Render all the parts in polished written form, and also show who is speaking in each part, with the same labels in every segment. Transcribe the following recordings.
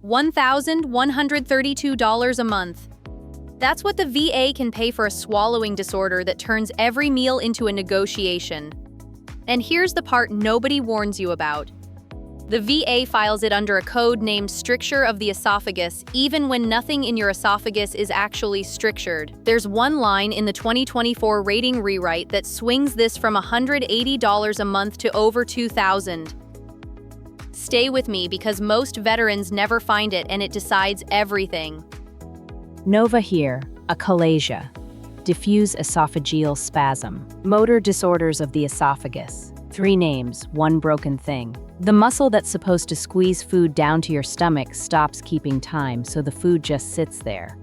Speaker 1: $1,132 a month. That's what the VA can pay for a swallowing disorder that turns every meal into a negotiation. And here's the part nobody warns you about. The VA files it under a code named stricture of the esophagus, even when nothing in your esophagus is actually strictured. There's one line in the 2024 rating rewrite that swings this from $180 a month to over $2,000. Stay with me because most veterans never find it and it decides everything.
Speaker 2: Nova here, achalasia, diffuse esophageal spasm, motor disorders of the esophagus. 3 names, 1 broken thing. The muscle that's supposed to squeeze food down to your stomach stops keeping time, so the food just sits there.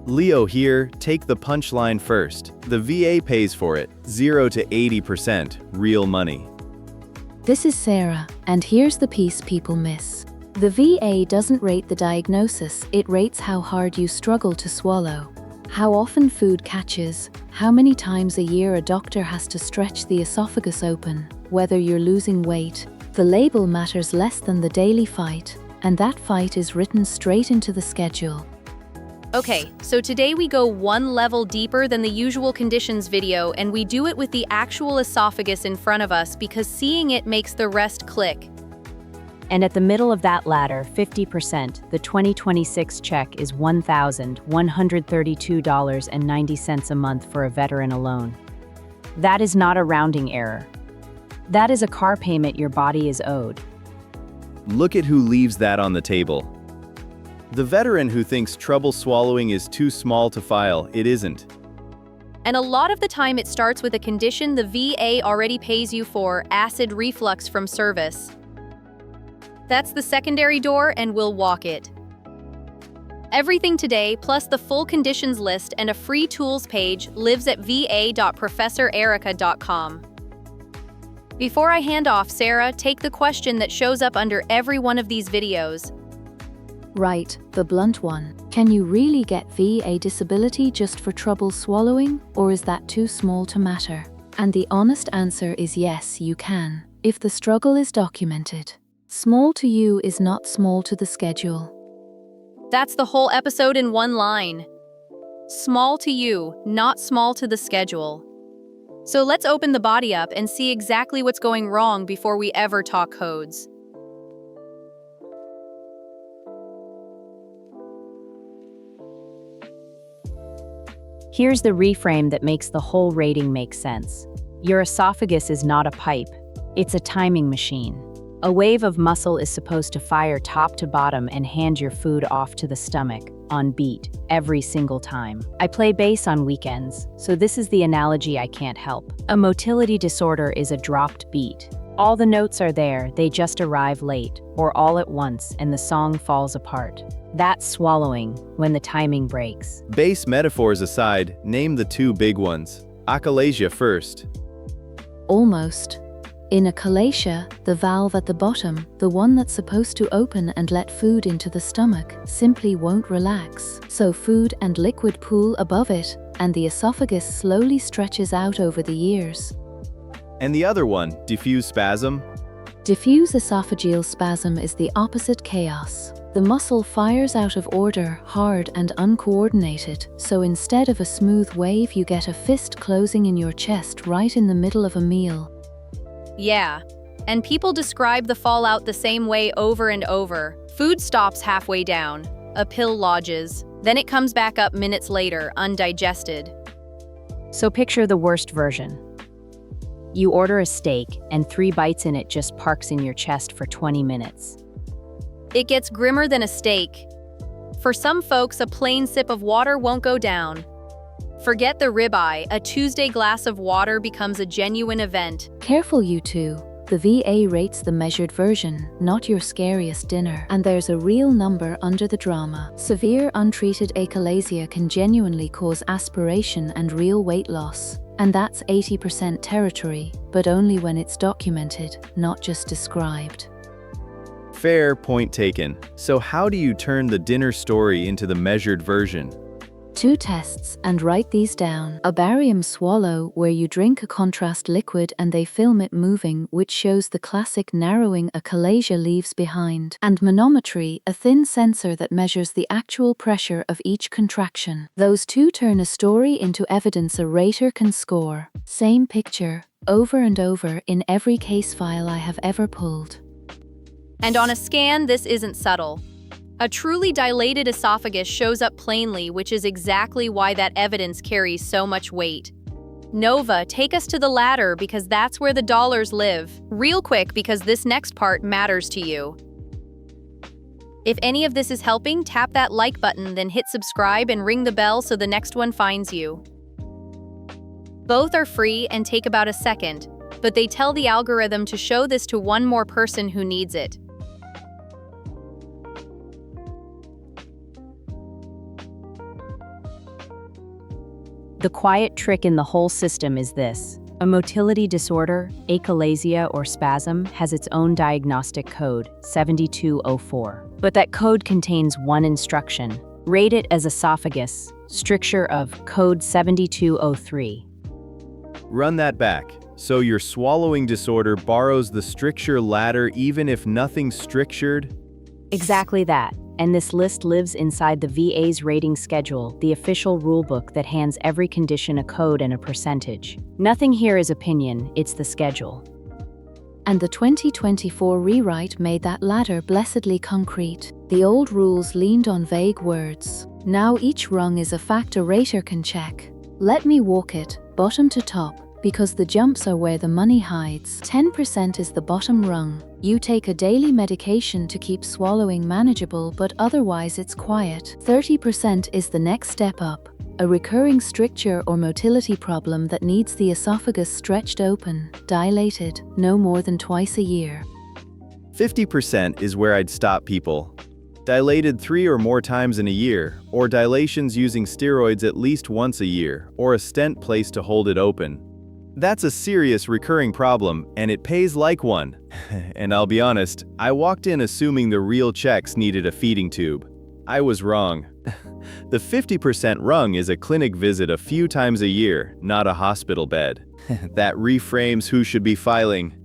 Speaker 3: Leo here, take the punchline first. The VA pays for it, 0 to 80%, real money.
Speaker 4: This is Sarah, and here's the piece people miss. The VA doesn't rate the diagnosis, it rates how hard you struggle to swallow. How often food catches, how many times a year a doctor has to stretch the esophagus open, whether you're losing weight. The label matters less than the daily fight, and that fight is written straight into the schedule.
Speaker 1: Okay, so today we go one level deeper than the usual conditions video, and we do it with the actual esophagus in front of us because seeing it makes the rest click.
Speaker 2: And at the middle of that ladder, 50%, the 2026 check is $1,132.90 a month for a veteran alone. That is not a rounding error. That is a car payment your body is owed.
Speaker 3: Look at who leaves that on the table. The veteran who thinks trouble swallowing is too small to file, it isn't.
Speaker 1: And a lot of the time it starts with a condition the VA already pays you for, acid reflux from service. That's the secondary door, and we'll walk it. Everything today, plus the full conditions list and a free tools page, lives at va.professorerica.com. Before I hand off, Sarah, take the question that shows up under every one of these videos.
Speaker 4: Right, the blunt one. Can you really get VA disability just for trouble swallowing, or is that too small to matter? And the honest answer is yes, you can, if the struggle is documented. Small to you is not small to the schedule.
Speaker 1: That's the whole episode in one line. Small to you, not small to the schedule. So let's open the body up and see exactly what's going wrong before we ever talk codes.
Speaker 2: Here's the reframe that makes the whole rating make sense. Your esophagus is not a pipe, it's a timing machine. A wave of muscle is supposed to fire top to bottom and hand your food off to the stomach, on beat, every single time. I play bass on weekends, so this is the analogy I can't help. A motility disorder is a dropped beat. All the notes are there, they just arrive late, or all at once, and the song falls apart. That's swallowing, when the timing breaks.
Speaker 3: Bass metaphors aside, name the 2 big ones. Achalasia first.
Speaker 4: Almost. In achalasia, the valve at the bottom, the one that's supposed to open and let food into the stomach, simply won't relax. So food and liquid pool above it, and the esophagus slowly stretches out over the years.
Speaker 3: And the other one, diffuse spasm?
Speaker 4: Diffuse esophageal spasm is the opposite chaos. The muscle fires out of order, hard and uncoordinated, so instead of a smooth wave you get a fist closing in your chest right in the middle of a meal.
Speaker 1: Yeah, and people describe the fallout the same way over and over. Food stops halfway down, a pill lodges, then it comes back up minutes later, undigested.
Speaker 2: So picture the worst version. You order a steak, and 3 bites in it just parks in your chest for 20 minutes.
Speaker 1: It gets grimmer than a steak. For some folks, a plain sip of water won't go down. Forget the ribeye, a Tuesday glass of water becomes a genuine event.
Speaker 4: Careful, you two. The VA rates the measured version, not your scariest dinner, and there's a real number under the drama. Severe untreated achalasia can genuinely cause aspiration and real weight loss. And that's 80% territory, but only when it's documented, not just described.
Speaker 3: Fair point taken. So how do you turn the dinner story into the measured version?
Speaker 4: 2 tests and write these down. A barium swallow, where you drink a contrast liquid and they film it moving, which shows the classic narrowing achalasia leaves behind. And manometry, a thin sensor that measures the actual pressure of each contraction. Those 2 turn a story into evidence a rater can score. Same picture, over and over in every case file I have ever pulled.
Speaker 1: And on a scan, this isn't subtle. A truly dilated esophagus shows up plainly, which is exactly why that evidence carries so much weight. Nova, take us to the ladder because that's where the dollars live. Real quick, because this next part matters to you. If any of this is helping, tap that like button, then hit subscribe and ring the bell so the next one finds you. Both are free and take about a second, but they tell the algorithm to show this to one more person who needs it.
Speaker 2: The quiet trick in the whole system is this. A motility disorder, achalasia or spasm, has its own diagnostic code, 7204. But that code contains one instruction. Rate it as esophagus, stricture of code 7203.
Speaker 3: Run that back. So your swallowing disorder borrows the stricture ladder even if nothing's strictured?
Speaker 2: Exactly that. And this list lives inside the VA's rating schedule, the official rulebook that hands every condition a code and a percentage. Nothing here is opinion, it's the schedule.
Speaker 4: And the 2024 rewrite made that ladder blessedly concrete. The old rules leaned on vague words. Now each rung is a fact a rater can check. Let me walk it, bottom to top, because the jumps are where the money hides. 10% is the bottom rung. You take a daily medication to keep swallowing manageable, but otherwise it's quiet. 30% is the next step up, a recurring stricture or motility problem that needs the esophagus stretched open, dilated, no more than twice a year.
Speaker 3: 50% is where I'd stop people. Dilated 3 or more times in a year, or dilations using steroids at least once a year, or a stent placed to hold it open. That's a serious recurring problem, and it pays like one. And I'll be honest, I walked in assuming the real checks needed a feeding tube. I was wrong. The 50% rung is a clinic visit a few times a year, not a hospital bed. That reframes who should be filing.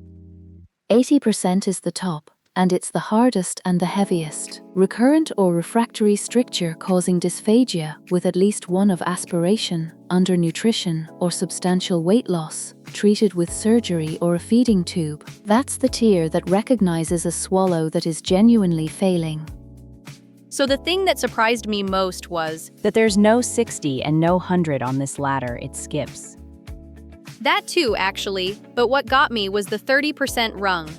Speaker 4: 80% is the top, and it's the hardest and the heaviest. Recurrent or refractory stricture causing dysphagia with at least one of aspiration, undernutrition, or substantial weight loss, treated with surgery or a feeding tube. That's the tier that recognizes a swallow that is genuinely failing.
Speaker 1: So the thing that surprised me most was
Speaker 2: that there's no 60 and no 100 on this ladder, it skips.
Speaker 1: that too, actually, but what got me was the 30% rung.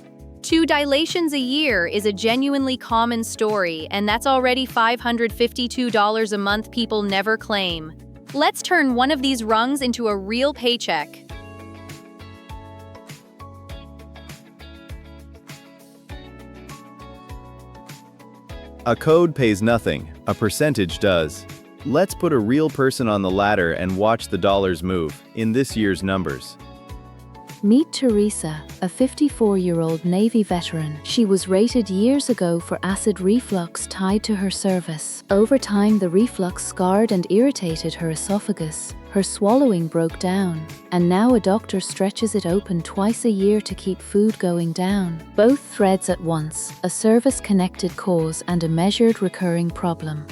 Speaker 1: 2 dilations a year is a genuinely common story, and that's already $552 a month people never claim. Let's turn one of these rungs into a real paycheck.
Speaker 3: A code pays nothing, a percentage does. Let's put a real person on the ladder and watch the dollars move, in this year's numbers.
Speaker 4: Meet Teresa, a 54-year-old Navy veteran. She was rated years ago for acid reflux tied to her service. Over time, the reflux scarred and irritated her esophagus. Her swallowing broke down, and now a doctor stretches it open twice a year to keep food going down. Both threads at once, a service-connected cause and a measured recurring problem.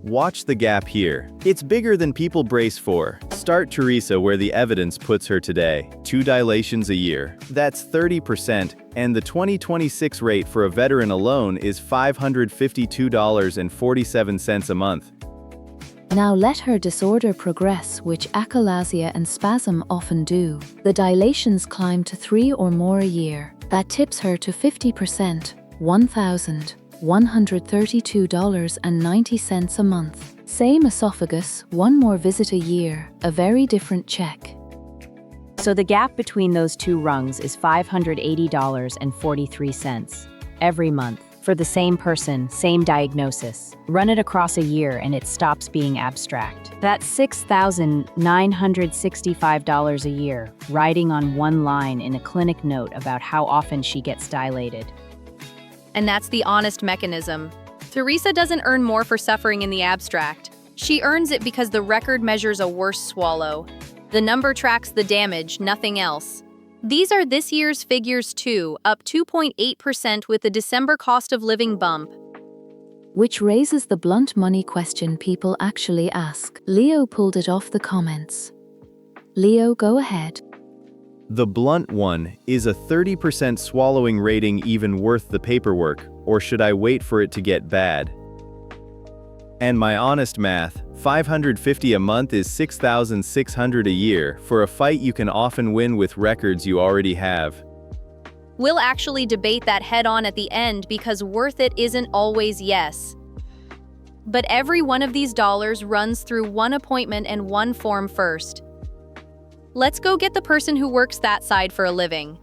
Speaker 3: Watch the gap here. It's bigger than people brace for. Start Teresa where the evidence puts her today. 2 dilations a year. That's 30%, and the 2026 rate for a veteran alone is $552.47 a month.
Speaker 4: Now let her disorder progress, which achalasia and spasm often do. The dilations climb to 3 or more a year. That tips her to 50%, $1,132.90 a month. Same esophagus, 1 more visit a year, a very different check.
Speaker 2: So the gap between those 2 rungs is $580.43 every month. For the same person, same diagnosis. Run it across a year and it stops being abstract. That's $6,965 a year, riding on one line in a clinic note about how often she gets dilated.
Speaker 1: And that's the honest mechanism. Teresa doesn't earn more for suffering in the abstract. She earns it because the record measures a worse swallow. The number tracks the damage, nothing else. These are this year's figures too, up 2.8% with the December cost of living bump.
Speaker 4: Which raises the blunt money question people actually ask. Leo pulled it off the comments. Leo, go ahead.
Speaker 3: The blunt one, is a 30% swallowing rating even worth the paperwork, or should I wait for it to get bad? And my honest math, $550 a month is $6,600 a year for a fight you can often win with records you already have.
Speaker 1: We'll actually debate that head-on at the end because worth it isn't always yes. But every one of these dollars runs through one appointment and one form first. Let's go get the person who works that side for a living.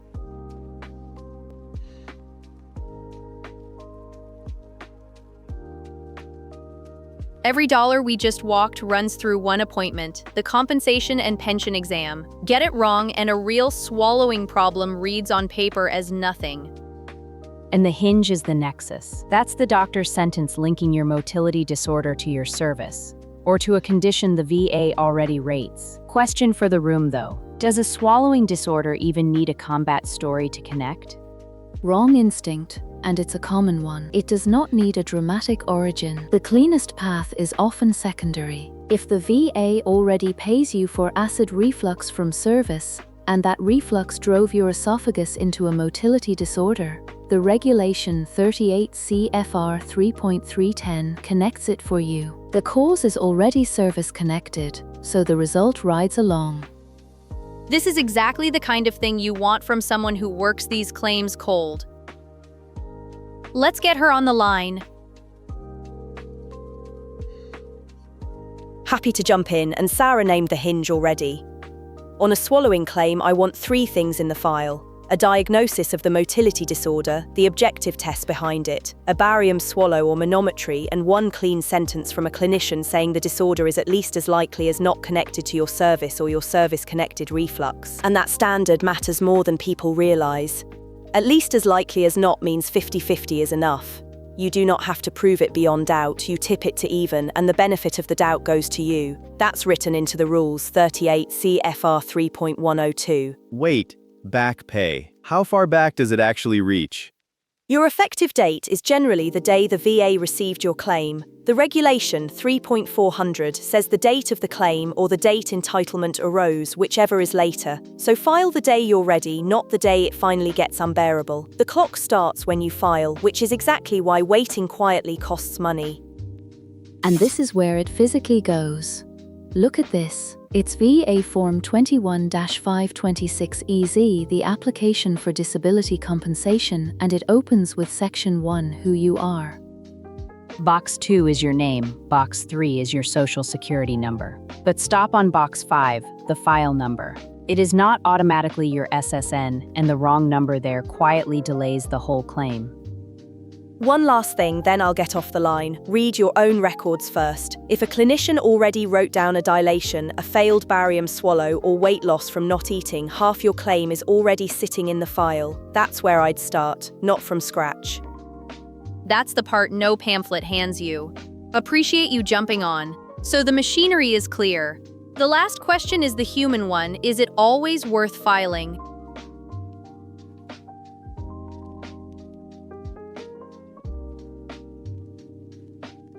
Speaker 1: Every dollar we just walked runs through one appointment, the compensation and pension exam. Get it wrong and a real swallowing problem reads on paper as nothing.
Speaker 2: And the hinge is the nexus. That's the doctor's sentence linking your motility disorder to your service, or to a condition the VA already rates. Question for the room though, does a swallowing disorder even need a combat story to connect?
Speaker 4: Wrong instinct, and it's a common one. It does not need a dramatic origin. The cleanest path is often secondary. If the VA already pays you for acid reflux from service, and that reflux drove your esophagus into a motility disorder, the regulation 38 CFR 3.310 connects it for you. The cause is already service-connected, so the result rides along.
Speaker 1: This is exactly the kind of thing you want from someone who works these claims cold. Let's get her on the line.
Speaker 5: Happy to jump in, and Sarah named the hinge already. On a swallowing claim, I want 3 things in the file: a diagnosis of the motility disorder, the objective test behind it, a barium swallow or manometry, and 1 clean sentence from a clinician saying the disorder is at least as likely as not connected to your service or your service-connected reflux. And that standard matters more than people realize. At least as likely as not means 50-50 is enough. You do not have to prove it beyond doubt, you tip it to even, and the benefit of the doubt goes to you. That's written into the rules 38 CFR 3.102.
Speaker 3: Wait, back pay. How far back does it actually reach?
Speaker 5: Your effective date is generally the day the VA received your claim. The regulation 3.400 says the date of the claim or the date entitlement arose, whichever is later. So file the day you're ready, not the day it finally gets unbearable. The clock starts when you file, which is exactly why waiting quietly costs money.
Speaker 4: And this is where it physically goes. Look at this. It's VA Form 21-526EZ, the application for disability compensation, and it opens with Section 1, who you are.
Speaker 2: Box 2 is your name, Box 3 is your social security number. But stop on Box 5, the file number. It is not automatically your SSN, and the wrong number there quietly delays the whole claim.
Speaker 5: One last thing, then I'll get off the line. Read your own records first. If a clinician already wrote down a dilation, a failed barium swallow, or weight loss from not eating, half your claim is already sitting in the file. That's where I'd start, not from scratch.
Speaker 1: That's the part no pamphlet hands you. Appreciate you jumping on. So the machinery is clear. The last question is the human one. Is it always worth filing?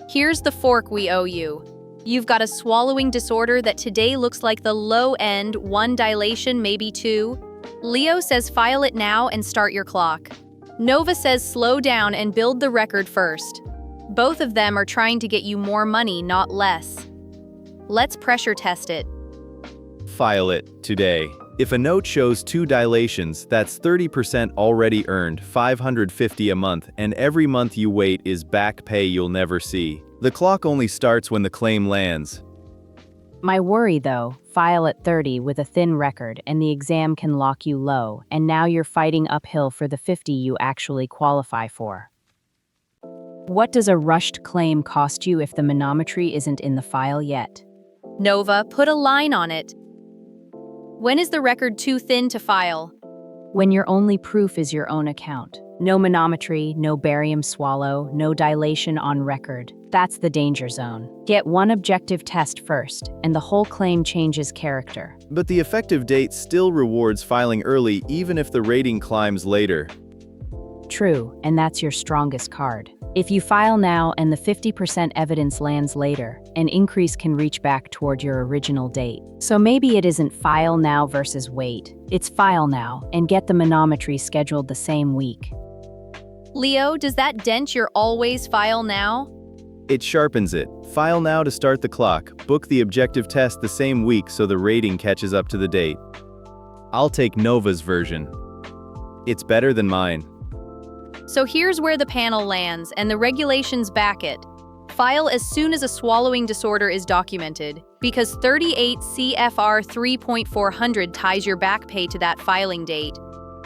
Speaker 1: Here's the fork we owe you. You've got a swallowing disorder that today looks like the low end, 1 dilation, maybe 2. Leo says file it now and start your clock. Nova says slow down and build the record first. Both of them are trying to get you more money, not less. Let's pressure test it.
Speaker 3: File it today. If a note shows 2 dilations, that's 30% already earned, $550 a month, and every month you wait is back pay you'll never see. The clock only starts when the claim lands.
Speaker 2: My worry though, file at 30 with a thin record and the exam can lock you low, and now you're fighting uphill for the 50 you actually qualify for. What does a rushed claim cost you if the manometry isn't in the file yet?
Speaker 1: Nova, put a line on it. When is the record too thin to file?
Speaker 2: When your only proof is your own account. No manometry, no barium swallow, no dilation on record. That's the danger zone. Get one objective test first, and the whole claim changes character.
Speaker 3: But the effective date still rewards filing early even if the rating climbs later.
Speaker 2: True, and that's your strongest card. If you file now and the 50% evidence lands later, an increase can reach back toward your original date. So maybe it isn't file now versus wait. It's file now and get the manometry scheduled the same week.
Speaker 1: Leo, does that dent your always file now?
Speaker 3: It sharpens it. File now to start the clock. Book the objective test the same week so the rating catches up to the date. I'll take Nova's version. It's better than mine.
Speaker 1: So here's where the panel lands, and the regulations back it. File as soon as a swallowing disorder is documented, because 38 CFR 3.400 ties your back pay to that filing date.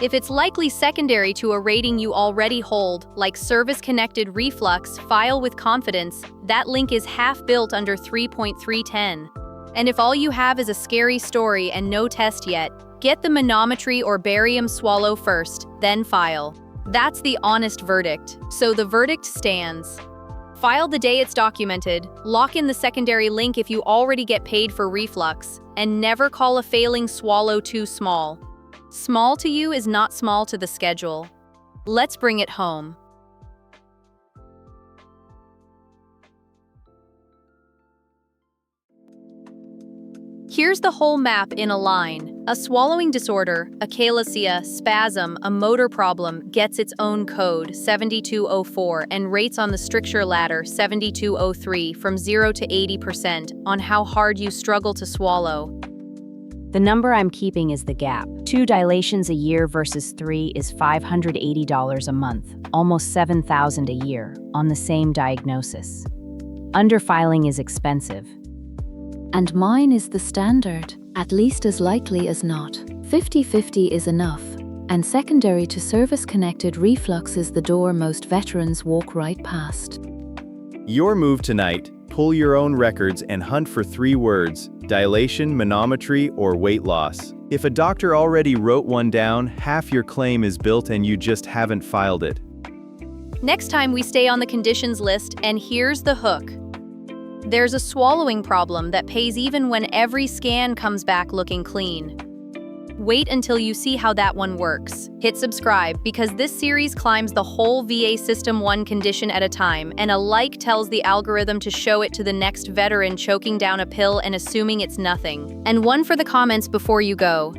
Speaker 1: If it's likely secondary to a rating you already hold, like service-connected reflux, file with confidence. That link is half built under 3.310. And if all you have is a scary story and no test yet, get the manometry or barium swallow first, then file. That's the honest verdict, so the verdict stands. File the day it's documented, lock in the secondary link if you already get paid for reflux, and never call a failing swallow too small. Small to you is not small to the schedule. Let's bring it home. Here's the whole map in a line. A swallowing disorder, achalasia, spasm, a motor problem gets its own code, 7204, and rates on the stricture ladder, 7203, from 0 to 80% on how hard you struggle to swallow.
Speaker 2: The number I'm keeping is the gap. 2 dilations a year versus 3 is $580 a month, almost $7,000 a year, on the same diagnosis. Underfiling is expensive.
Speaker 4: And mine is the standard, at least as likely as not. 50-50 is enough, and secondary to service-connected reflux is the door most veterans walk right past.
Speaker 3: Your move tonight: pull your own records and hunt for 3 words: dilation, manometry, or weight loss. If a doctor already wrote one down, half your claim is built and you just haven't filed it.
Speaker 1: Next time we stay on the conditions list, and here's the hook. There's a swallowing problem that pays even when every scan comes back looking clean. Wait until you see how that one works. Hit subscribe, because this series climbs the whole VA system one condition at a time, and a like tells the algorithm to show it to the next veteran choking down a pill and assuming it's nothing. And one for the comments before you go.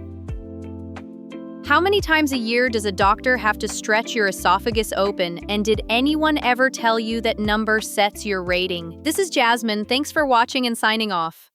Speaker 1: How many times a year does a doctor have to stretch your esophagus open, and did anyone ever tell you that number sets your rating? This is Jasmine, thanks for watching and signing off.